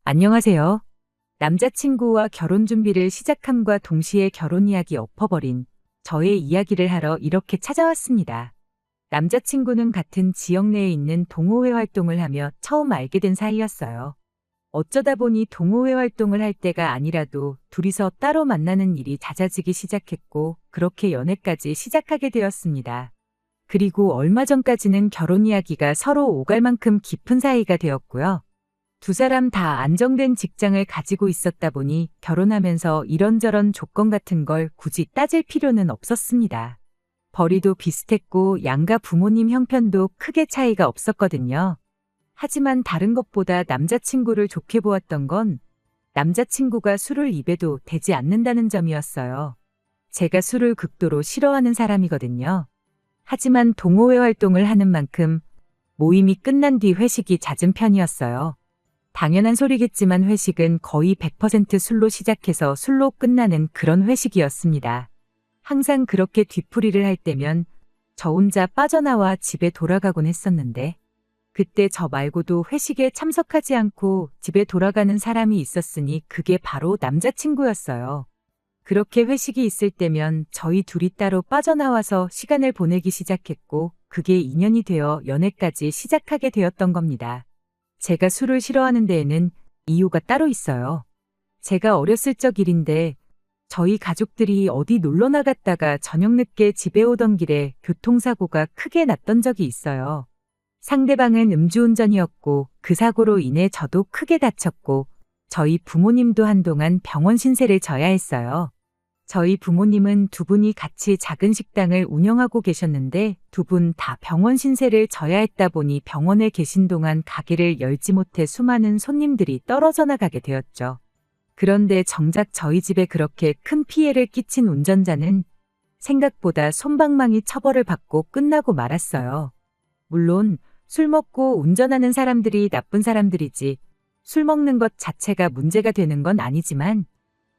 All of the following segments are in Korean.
안녕하세요. 남자친구와 결혼 준비를 시작함과 동시에 결혼 이야기 엎어버린 저의 이야기를 하러 이렇게 찾아왔습니다. 남자친구는 같은 지역 내에 있는 동호회 활동을 하며 처음 알게 된 사이였어요. 어쩌다 보니 동호회 활동을 할 때가 아니라도 둘이서 따로 만나는 일이 잦아지기 시작했고, 그렇게 연애까지 시작하게 되었습니다. 그리고 얼마 전까지는 결혼 이야기가 서로 오갈 만큼 깊은 사이가 되었고요. 두 사람 다 안정된 직장을 가지고 있었다 보니 결혼하면서 이런저런 조건 같은 걸 굳이 따질 필요는 없었습니다. 벌이도 비슷했고 양가 부모님 형편도 크게 차이가 없었거든요. 하지만 다른 것보다 남자친구를 좋게 보았던 건 남자친구가 술을 입에도 대지 않는다는 점이었어요. 제가 술을 극도로 싫어하는 사람이거든요. 하지만 동호회 활동을 하는 만큼 모임이 끝난 뒤 회식이 잦은 편이었어요. 당연한 소리겠지만 회식은 거의 100% 술로 시작해서 술로 끝나는 그런 회식이었습니다. 항상 그렇게 뒤풀이를 할 때면 저 혼자 빠져나와 집에 돌아가곤 했었는데, 그때 저 말고도 회식에 참석하지 않고 집에 돌아가는 사람이 있었으니 그게 바로 남자친구였어요. 그렇게 회식이 있을 때면 저희 둘이 따로 빠져나와서 시간을 보내기 시작했고, 그게 인연이 되어 연애까지 시작하게 되었던 겁니다. 제가 술을 싫어하는 데에는 이유가 따로 있어요. 제가 어렸을 적 일인데, 저희 가족들이 어디 놀러 나갔다가 저녁 늦게 집에 오던 길에 교통사고가 크게 났던 적이 있어요. 상대방은 음주운전이었고 그 사고로 인해 저도 크게 다쳤고, 저희 부모님도 한동안 병원 신세를 져야 했어요. 저희 부모님은 두 분이 같이 작은 식당을 운영하고 계셨는데 두 분 다 병원 신세를 져야 했다 보니 병원에 계신 동안 가게를 열지 못해 수많은 손님들이 떨어져 나가게 되었죠. 그런데 정작 저희 집에 그렇게 큰 피해를 끼친 운전자는 생각보다 솜방망이 처벌을 받고 끝나고 말았어요. 물론 술 먹고 운전하는 사람들이 나쁜 사람들이지 술 먹는 것 자체가 문제가 되는 건 아니지만,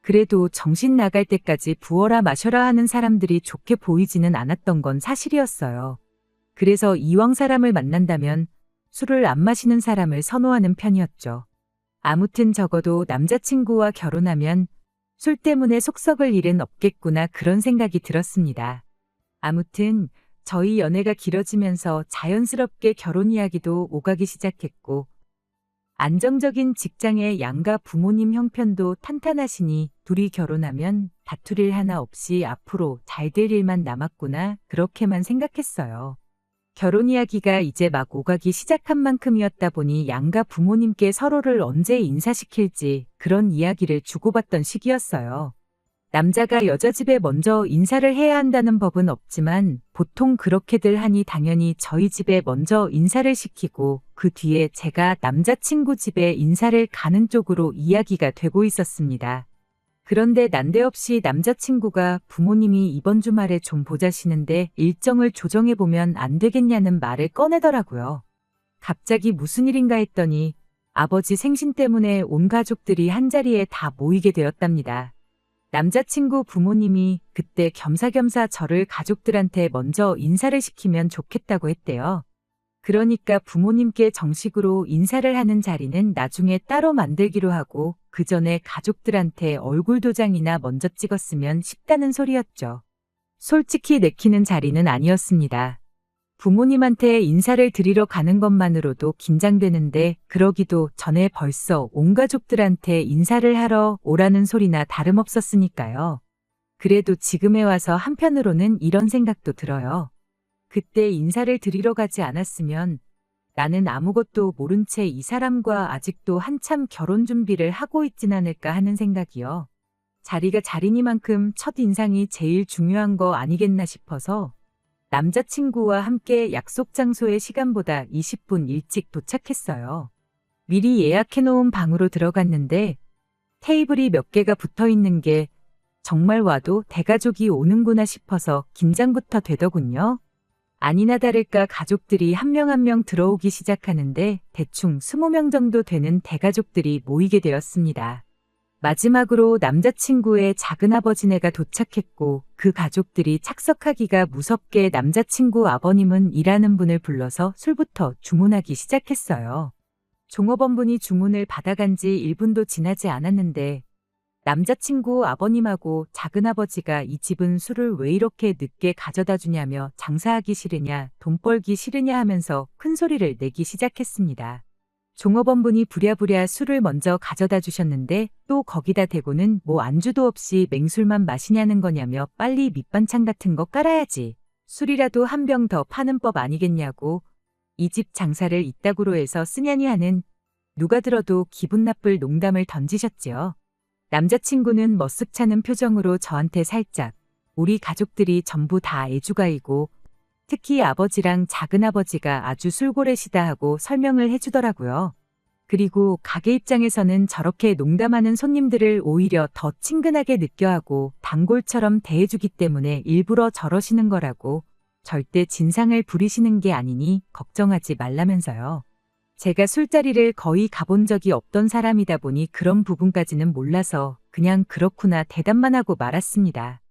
그래도 정신 나갈 때까지 부어라 마셔라 하는 사람들이 좋게 보이지는 않았던 건 사실이었어요. 그래서 이왕 사람을 만난다면 술을 안 마시는 사람을 선호하는 편이었죠. 아무튼 적어도 남자친구와 결혼하면 술 때문에 속 썩을 일은 없겠구나, 그런 생각이 들었습니다. 아무튼 저희 연애가 길어지면서 자연스럽게 결혼 이야기도 오가기 시작했고, 안정적인 직장의 양가 부모님 형편도 탄탄하시니 둘이 결혼하면 다툴 일 하나 없이 앞으로 잘 될 일만 남았구나, 그렇게만 생각했어요. 결혼 이야기가 이제 막 오가기 시작한 만큼이었다 보니 양가 부모님께 서로를 언제 인사시킬지 그런 이야기를 주고받던 시기였어요. 남자가 여자 집에 먼저 인사를 해야 한다는 법은 없지만 보통 그렇게들 하니 당연히 저희 집에 먼저 인사를 시키고 그 뒤에 제가 남자친구 집에 인사를 가는 쪽으로 이야기가 되고 있었습니다. 그런데 난데없이 남자친구가 부모님이 이번 주말에 좀 보자시는데 일정을 조정해보면 안 되겠냐는 말을 꺼내더라고요. 갑자기 무슨 일인가 했더니 아버지 생신 때문에 온 가족들이 한자리에 다 모이게 되었답니다. 남자친구 부모님이 그때 겸사겸사 저를 가족들한테 먼저 인사를 시키면 좋겠다고 했대요. 그러니까 부모님께 정식으로 인사를 하는 자리는 나중에 따로 만들기로 하고 그 전에 가족들한테 얼굴 도장이나 먼저 찍었으면 싶다는 소리였죠. 솔직히 내키는 자리는 아니었습니다. 부모님한테 인사를 드리러 가는 것만으로도 긴장되는데 그러기도 전에 벌써 온 가족들한테 인사를 하러 오라는 소리나 다름없었으니까요. 그래도 지금에 와서 한편으로는 이런 생각도 들어요. 그때 인사를 드리러 가지 않았으면 나는 아무것도 모른 채 이 사람과 아직도 한참 결혼 준비를 하고 있진 않을까 하는 생각이요. 자리가 자리니만큼 첫 인상이 제일 중요한 거 아니겠나 싶어서 남자친구와 함께 약속 장소의 시간보다 20분 일찍 도착했어요. 미리 예약해놓은 방으로 들어갔는데 테이블이 몇 개가 붙어 있는 게 정말 와도 대가족이 오는구나 싶어서 긴장부터 되더군요. 아니나 다를까 가족들이 한 명 한 명 들어오기 시작하는데 대충 20명 정도 되는 대가족들이 모이게 되었습니다. 마지막으로 남자친구의 작은아버지네가 도착했고 그 가족들이 착석하기가 무섭게 남자친구 아버님은 일하는 분을 불러서 술부터 주문하기 시작했어요. 종업원분이 주문을 받아간 지 1분도 지나지 않았는데 남자친구 아버님하고 작은아버지가 이 집은 술을 왜 이렇게 늦게 가져다 주냐며 장사하기 싫으냐, 돈 벌기 싫으냐 하면서 큰 소리를 내기 시작했습니다. 종업원분이 부랴부랴 술을 먼저 가져다 주셨는데 또 거기다 대고는 뭐 안주도 없이 맹술만 마시냐는 거냐며 빨리 밑반찬 같은 거 깔아야지. 술이라도 한 병 더 파는 법 아니겠냐고 이 집 장사를 이따구로 해서 쓰냐니 하는 누가 들어도 기분 나쁠 농담을 던지셨지요. 남자친구는 머쓱 차는 표정으로 저한테 살짝 우리 가족들이 전부 다 애주가이고 특히 아버지랑 작은아버지가 아주 술고래시다 하고 설명을 해주더라고요. 그리고 가게 입장에서는 저렇게 농담하는 손님들을 오히려 더 친근하게 느껴하고 단골처럼 대해주기 때문에 일부러 저러시는 거라고 절대 진상을 부리시는 게 아니니 걱정하지 말라면서요. 제가 술자리를 거의 가본 적이 없던 사람이다 보니 그런 부분까지는 몰라서 그냥 그렇구나 대답만 하고 말았습니다.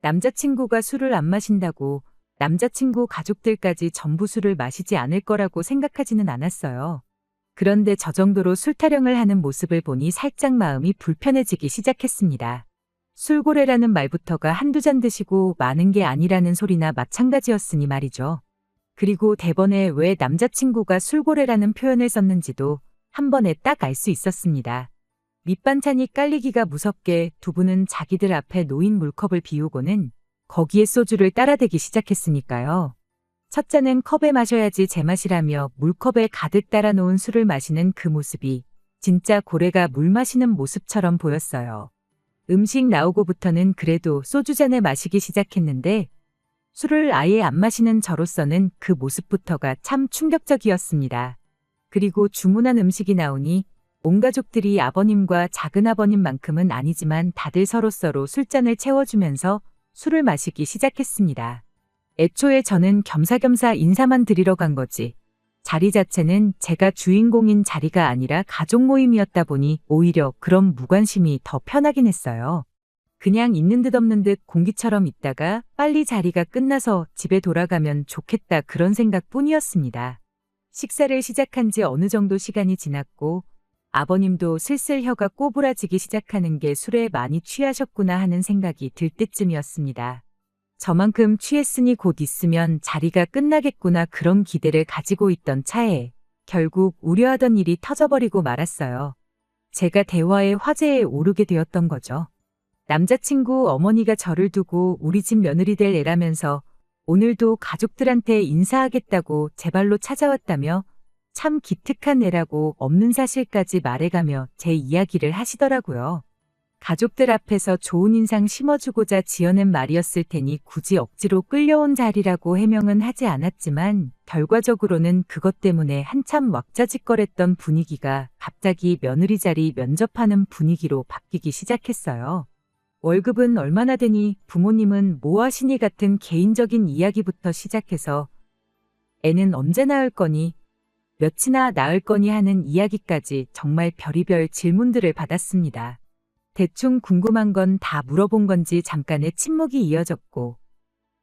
남자친구가 술을 안 마신다고 남자친구 가족들까지 전부 술을 마시지 않을 거라고 생각하지는 않았어요. 그런데 저 정도로 술 타령을 하는 모습을 보니 살짝 마음이 불편해지기 시작했습니다. 술고래라는 말부터가 한두 잔 드시고 많은 게 아니라는 소리나 마찬가지였으니 말이죠. 그리고 대번에 왜 남자친구가 술고래라는 표현을 썼는지도 한 번에 딱 알 수 있었습니다. 밑반찬이 깔리기가 무섭게 두 분은 자기들 앞에 놓인 물컵을 비우고는 거기에 소주를 따라대기 시작했으니까요. 첫 잔은 컵에 마셔야지 제맛이라며 물컵에 가득 따라 놓은 술을 마시는 그 모습이 진짜 고래가 물 마시는 모습처럼 보였어요. 음식 나오고부터는 그래도 소주잔에 마시기 시작했는데 술을 아예 안 마시는 저로서는 그 모습부터가 참 충격적이었습니다. 그리고 주문한 음식이 나오니 온 가족들이 아버님과 작은아버님만큼은 아니지만 다들 서로서로 술잔을 채워주면서 술을 마시기 시작했습니다. 애초에 저는 겸사겸사 인사만 드리러 간 거지. 자리 자체는 제가 주인공인 자리가 아니라 가족 모임이었다 보니 오히려 그런 무관심이 더 편하긴 했어요. 그냥 있는 듯 없는 듯 공기처럼 있다가 빨리 자리가 끝나서 집에 돌아가면 좋겠다 그런 생각뿐이었습니다. 식사를 시작한 지 어느 정도 시간이 지났고 아버님도 슬슬 혀가 꼬부라지기 시작하는 게 술에 많이 취하셨구나 하는 생각이 들 때쯤이었습니다. 저만큼 취했으니 곧 있으면 자리가 끝나겠구나 그런 기대를 가지고 있던 차에 결국 우려하던 일이 터져버리고 말았어요. 제가 대화의 화제에 오르게 되었던 거죠. 남자친구 어머니가 저를 두고 우리 집 며느리 될 애라면서 오늘도 가족들한테 인사하겠다고 제 발로 찾아왔다며 참 기특한 애라고 없는 사실까지 말해가며 제 이야기를 하시더라고요. 가족들 앞에서 좋은 인상 심어주고자 지어낸 말이었을 테니 굳이 억지로 끌려온 자리라고 해명은 하지 않았지만 결과적으로는 그것 때문에 한참 왁자지껄했던 분위기가 갑자기 며느리 자리 면접하는 분위기로 바뀌기 시작했어요. 월급은 얼마나 되니 부모님은 뭐 하시니 같은 개인적인 이야기부터 시작해서 애는 언제 낳을 거니 몇이나 낳을 거니 하는 이야기까지 정말 별의별 질문들을 받았습니다. 대충 궁금한 건 다 물어본 건지 잠깐의 침묵이 이어졌고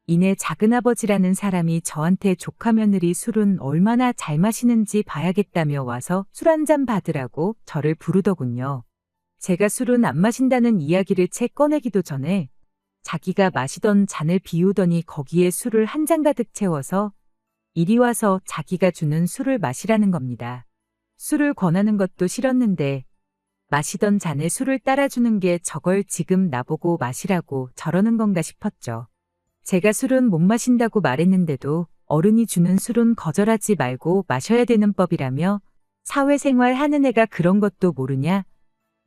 이내 작은아버지라는 사람이 저한테 조카 며느리 술은 얼마나 잘 마시는지 봐야겠다며 와서 술 한 잔 받으라고 저를 부르더군요. 제가 술은 안 마신다는 이야기를 채 꺼내기도 전에 자기가 마시던 잔을 비우더니 거기에 술을 한 잔 가득 채워서 이리 와서 자기가 주는 술을 마시라는 겁니다. 술을 권하는 것도 싫었는데 마시던 잔에 술을 따라주는 게 저걸 지금 나보고 마시라고 저러는 건가 싶었죠. 제가 술은 못 마신다고 말했는데도 어른이 주는 술은 거절하지 말고 마셔야 되는 법이라며 사회생활 하는 애가 그런 것도 모르냐?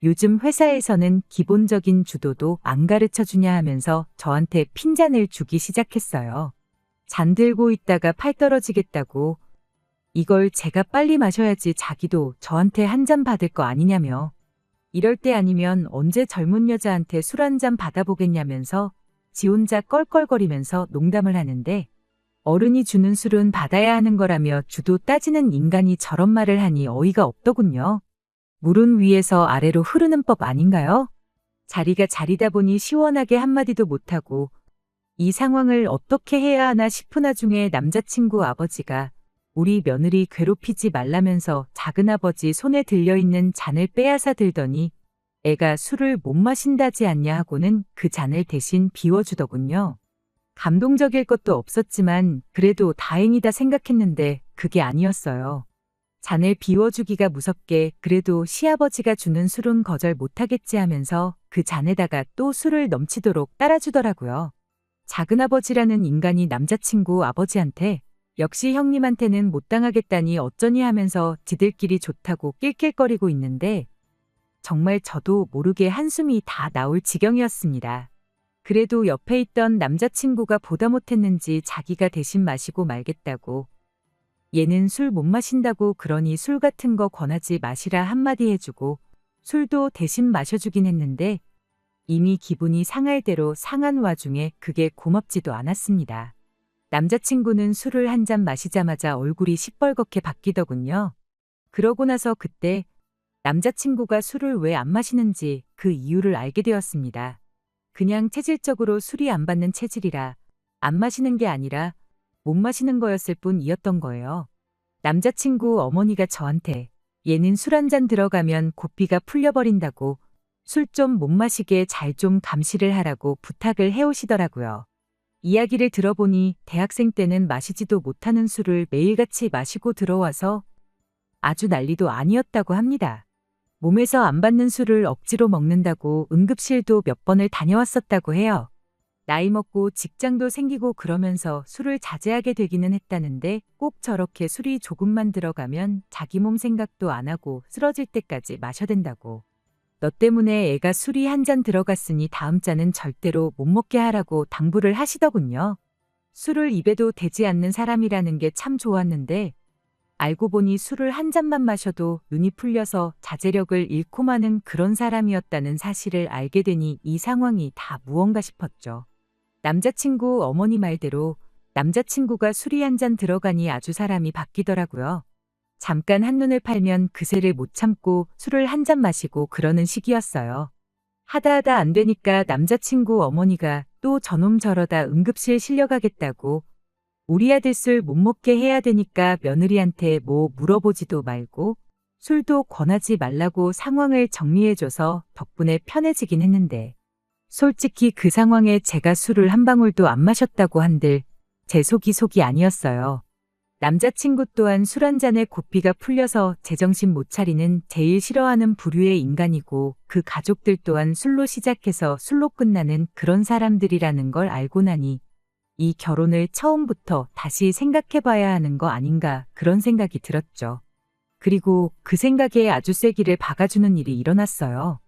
요즘 회사에서는 기본적인 주도도 안 가르쳐 주냐 하면서 저한테 핀잔을 주기 시작했어요. 잔 들고 있다가 팔 떨어지겠다고 이걸 제가 빨리 마셔야지 자기도 저한테 한 잔 받을 거 아니냐며 이럴 때 아니면 언제 젊은 여자한테 술 한 잔 받아보겠냐면서 지 혼자 껄껄거리면서 농담을 하는데 어른이 주는 술은 받아야 하는 거라며 주도 따지는 인간이 저런 말을 하니 어이가 없더군요. 물은 위에서 아래로 흐르는 법 아닌가요? 자리가 자리다 보니 시원하게 한마디도 못하고 이 상황을 어떻게 해야 하나 싶은 와중에 남자친구 아버지가 우리 며느리 괴롭히지 말라면서 작은아버지 손에 들려있는 잔을 빼앗아 들더니 애가 술을 못 마신다지 않냐 하고는 그 잔을 대신 비워주더군요. 감동적일 것도 없었지만 그래도 다행이다 생각했는데 그게 아니었어요. 잔을 비워주기가 무섭게 그래도 시아버지가 주는 술은 거절 못하겠지 하면서 그 잔에다가 또 술을 넘치도록 따라주더라고요. 작은아버지라는 인간이 남자친구 아버지한테 역시 형님한테는 못 당하겠다니 어쩌니 하면서 지들끼리 좋다고 낄낄거리고 있는데 정말 저도 모르게 한숨이 다 나올 지경이었습니다. 그래도 옆에 있던 남자친구가 보다 못했는지 자기가 대신 마시고 말겠다고 얘는 술 못 마신다고 그러니 술 같은 거 권하지 마시라 한마디 해주고 술도 대신 마셔주긴 했는데 이미 기분이 상할 대로 상한 와중에 그게 고맙지도 않았습니다. 남자친구는 술을 한 잔 마시자마자 얼굴이 시뻘겋게 바뀌더군요. 그러고 나서 그때 남자친구가 술을 왜 안 마시는지 그 이유를 알게 되었습니다. 그냥 체질적으로 술이 안 받는 체질이라 안 마시는 게 아니라 못 마시는 거였을 뿐이었던 거예요. 남자친구 어머니가 저한테 얘는 술 한 잔 들어가면 고삐가 풀려버린다고 술 좀 못 마시게 잘 좀 감시를 하라고 부탁을 해오시더라고요. 이야기를 들어보니 대학생 때는 마시지도 못하는 술을 매일같이 마시고 들어와서 아주 난리도 아니었다고 합니다. 몸에서 안 받는 술을 억지로 먹는다고 응급실도 몇 번을 다녀왔었다고 해요. 나이 먹고 직장도 생기고 그러면서 술을 자제하게 되기는 했다는데 꼭 저렇게 술이 조금만 들어가면 자기 몸 생각도 안 하고 쓰러질 때까지 마셔댄다고. 너 때문에 애가 술이 한 잔 들어갔으니 다음 잔은 절대로 못 먹게 하라고 당부를 하시더군요. 술을 입에도 대지 않는 사람이라는 게 참 좋았는데 알고 보니 술을 한 잔만 마셔도 눈이 풀려서 자제력을 잃고 마는 그런 사람이었다는 사실을 알게 되니 이 상황이 다 무언가 싶었죠. 남자친구 어머니 말대로 남자친구가 술이 한 잔 들어가니 아주 사람이 바뀌더라고요. 잠깐 한눈을 팔면 그새를 못 참고 술을 한 잔 마시고 그러는 시기였어요. 하다 안 되니까 남자친구 어머니가 또 저놈 저러다 응급실 실려가겠다고 우리 아들 술 못 먹게 해야 되니까 며느리한테 뭐 물어보지도 말고 술도 권하지 말라고 상황을 정리해줘서 덕분에 편해지긴 했는데 솔직히 그 상황에 제가 술을 한 방울도 안 마셨다고 한들 제 속이 아니었어요. 남자친구 또한 술 한 잔에 고삐가 풀려서 제정신 못 차리는 제일 싫어하는 부류의 인간이고 그 가족들 또한 술로 시작해서 술로 끝나는 그런 사람들이라는 걸 알고 나니 이 결혼을 처음부터 다시 생각해봐야 하는 거 아닌가 그런 생각이 들었죠. 그리고 그 생각에 아주 쐐기를 박아주는 일이 일어났어요.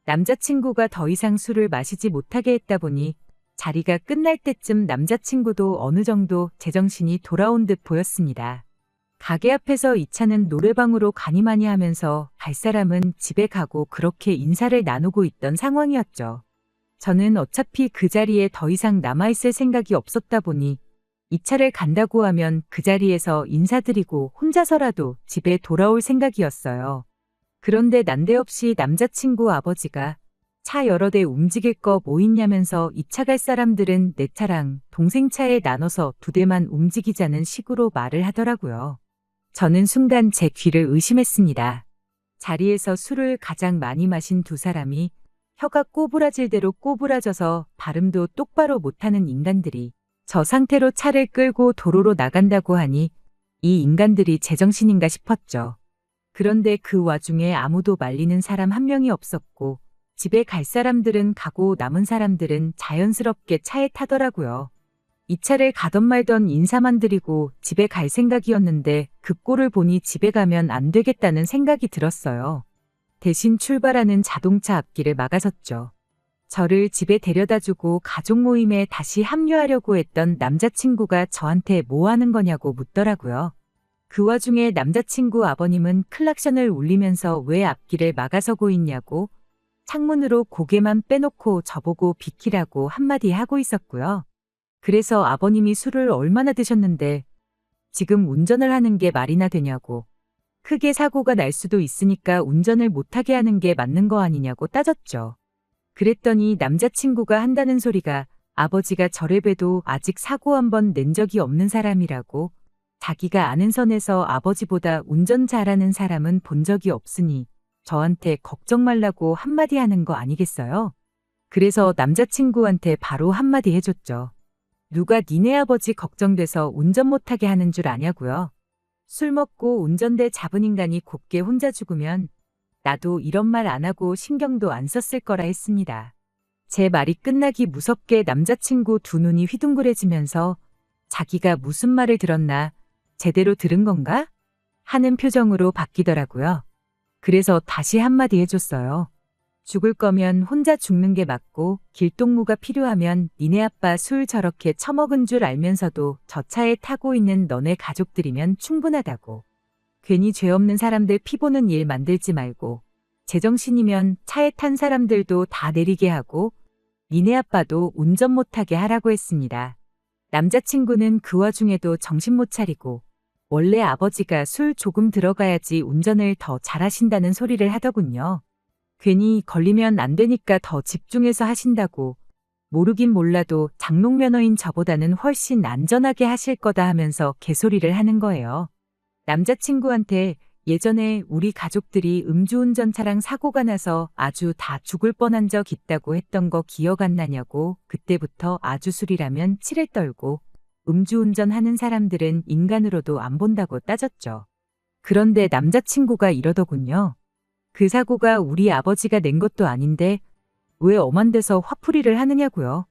남자친구가 더 이상 술을 마시지 못하게 했다 보니 자리가 끝날 때쯤 남자친구도 어느 정도 제정신이 돌아온 듯 보였습니다. 가게 앞에서 이 차는 노래방으로 가니 마니 하면서 갈 사람은 집에 가고 그렇게 인사를 나누고 있던 상황이었죠. 저는 어차피 그 자리에 더 이상 남아있을 생각이 없었다 보니 이 차를 간다고 하면 그 자리에서 인사드리고 혼자서라도 집에 돌아올 생각이었어요. 그런데 난데없이 남자친구 아버지가 차 여러 대 움직일 거 뭐 있냐면서 이 차 갈 사람들은 내 차랑 동생 차에 나눠서 2대만 움직이자는 식으로 말을 하더라고요. 저는 순간 제 귀를 의심했습니다. 자리에서 술을 가장 많이 마신 두 사람이 혀가 꼬부라질 대로 꼬부라져서 발음도 똑바로 못하는 인간들이 저 상태로 차를 끌고 도로로 나간다고 하니 이 인간들이 제정신인가 싶었죠. 그런데 그 와중에 아무도 말리는 사람 한 명이 없었고 집에 갈 사람들은 가고 남은 사람들은 자연스럽게 차에 타더라고요. 이 차를 가던 말던 인사만 드리고 집에 갈 생각이었는데 그 꼴을 보니 집에 가면 안 되겠다는 생각이 들었어요. 대신 출발하는 자동차 앞길을 막아섰죠. 저를 집에 데려다주고 가족 모임에 다시 합류하려고 했던 남자친구가 저한테 뭐 하는 거냐고 묻더라고요. 그 와중에 남자친구 아버님은 클락션을 울리면서 왜 앞길을 막아서고 있냐고 창문으로 고개만 빼놓고 저보고 비키라고 한마디 하고 있었고요. 그래서 아버님이 술을 얼마나 드셨는데 지금 운전을 하는 게 말이나 되냐고 크게 사고가 날 수도 있으니까 운전을 못하게 하는 게 맞는 거 아니냐고 따졌죠. 그랬더니 남자친구가 한다는 소리가 아버지가 저를 봬도 아직 사고 한 번 낸 적이 없는 사람이라고 자기가 아는 선에서 아버지보다 운전 잘하는 사람은 본 적이 없으니 저한테 걱정 말라고 한마디 하는 거 아니겠어요? 그래서 남자친구한테 바로 한마디 해줬죠. 누가 니네 아버지 걱정돼서 운전 못하게 하는 줄 아냐고요. 술 먹고 운전대 잡은 인간이 곱게 혼자 죽으면 나도 이런 말 안 하고 신경도 안 썼을 거라 했습니다. 제 말이 끝나기 무섭게 남자친구 두 눈이 휘둥그레지면서 자기가 무슨 말을 들었나, 제대로 들은 건가? 하는 표정으로 바뀌더라고요. 그래서 다시 한마디 해줬어요. 죽을 거면 혼자 죽는 게 맞고 길동무가 필요하면 니네 아빠 술 저렇게 처먹은 줄 알면서도 저 차에 타고 있는 너네 가족들이면 충분하다고. 괜히 죄 없는 사람들 피보는 일 만들지 말고 제정신이면 차에 탄 사람들도 다 내리게 하고 니네 아빠도 운전 못하게 하라고 했습니다. 남자친구는 그 와중에도 정신 못 차리고 원래 아버지가 술 조금 들어가야지 운전을 더 잘하신다는 소리를 하더군요. 괜히 걸리면 안 되니까 더 집중해서 하신다고. 모르긴 몰라도 장롱 면허인 저보다는 훨씬 안전하게 하실 거다 하면서 개소리를 하는 거예요. 남자친구한테 예전에 우리 가족들이 음주운전 차량 사고가 나서 아주 다 죽을 뻔한 적 있다고 했던 거 기억 안 나냐고. 그때부터 아주 술이라면 치를 떨고 음주운전 하는 사람들은 인간으로도 안 본다고 따졌죠. 그런데 남자친구가 이러더군요. 그 사고가 우리 아버지가 낸 것도 아닌데 왜 엄한 데서 화풀이를 하느냐고요.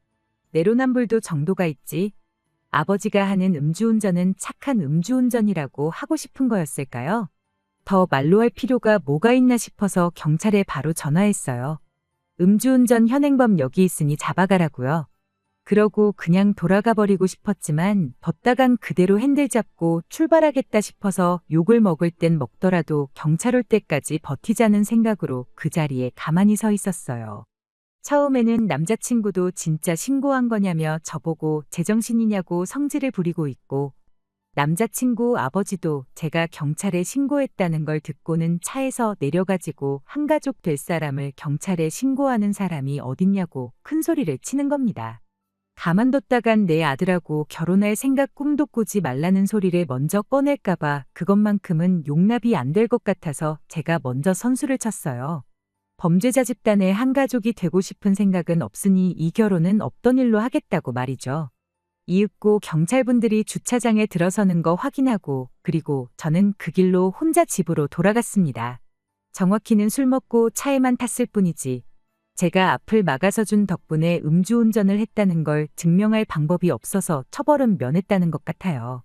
내로남불도 정도가 있지. 아버지가 하는 음주운전은 착한 음주운전이라고 하고 싶은 거였을까요? 더 말로 할 필요가 뭐가 있나 싶어서 경찰에 바로 전화했어요. 음주운전 현행범 여기 있으니 잡아가라고요. 그러고 그냥 돌아가 버리고 싶었지만 뒀다간 그대로 핸들 잡고 출발하겠다 싶어서 욕을 먹을 땐 먹더라도 경찰 올 때까지 버티자는 생각으로 그 자리에 가만히 서 있었어요. 처음에는 남자친구도 진짜 신고한 거냐며 저보고 제정신이냐고 성질을 부리고 있고 남자친구 아버지도 제가 경찰에 신고했다는 걸 듣고는 차에서 내려가지고 한가족 될 사람을 경찰에 신고하는 사람이 어딨냐고 큰 소리를 치는 겁니다. 가만뒀다간 내 아들하고 결혼할 생각 꿈도 꾸지 말라는 소리를 먼저 꺼낼까봐 그것만큼은 용납이 안 될 것 같아서 제가 먼저 선수를 쳤어요. 범죄자 집단의 한 가족이 되고 싶은 생각은 없으니 이 결혼은 없던 일로 하겠다고 말이죠. 이윽고 경찰분들이 주차장에 들어서는 거 확인하고 그리고 저는 그 길로 혼자 집으로 돌아갔습니다. 정확히는 술 먹고 차에만 탔을 뿐이지 제가 앞을 막아서 준 덕분에 음주운전을 했다는 걸 증명할 방법이 없어서 처벌은 면했다는 것 같아요.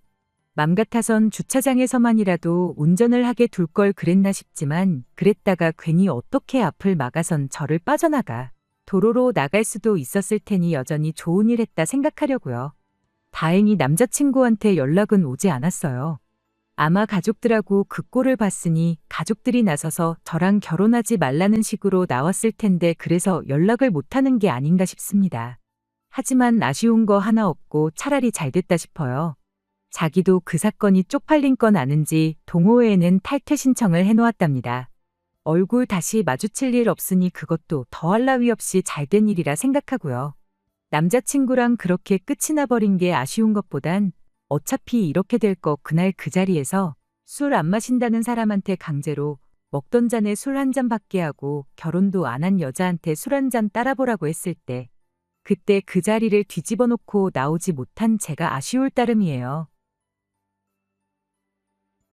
맘 같아선 주차장에서만이라도 운전을 하게 둘 걸 그랬나 싶지만 그랬다가 괜히 어떻게 앞을 막아선 저를 빠져나가 도로로 나갈 수도 있었을 테니 여전히 좋은 일 했다 생각하려고요. 다행히 남자친구한테 연락은 오지 않았어요. 아마 가족들하고 그 꼴을 봤으니 가족들이 나서서 저랑 결혼하지 말라는 식으로 나왔을 텐데 그래서 연락을 못하는 게 아닌가 싶습니다. 하지만 아쉬운 거 하나 없고 차라리 잘 됐다 싶어요. 자기도 그 사건이 쪽팔린 건 아는지 동호회에는 탈퇴 신청을 해놓았답니다. 얼굴 다시 마주칠 일 없으니 그것도 더할 나위 없이 잘 된 일이라 생각하고요. 남자친구랑 그렇게 끝이 나버린 게 아쉬운 것보단 어차피 이렇게 될 거 그날 그 자리에서 술 안 마신다는 사람한테 강제로 먹던 잔에 술 한 잔 받게 하고 결혼도 안 한 여자한테 술 한 잔 따라보라고 했을 때 그때 그 자리를 뒤집어 놓고 나오지 못한 제가 아쉬울 따름이에요.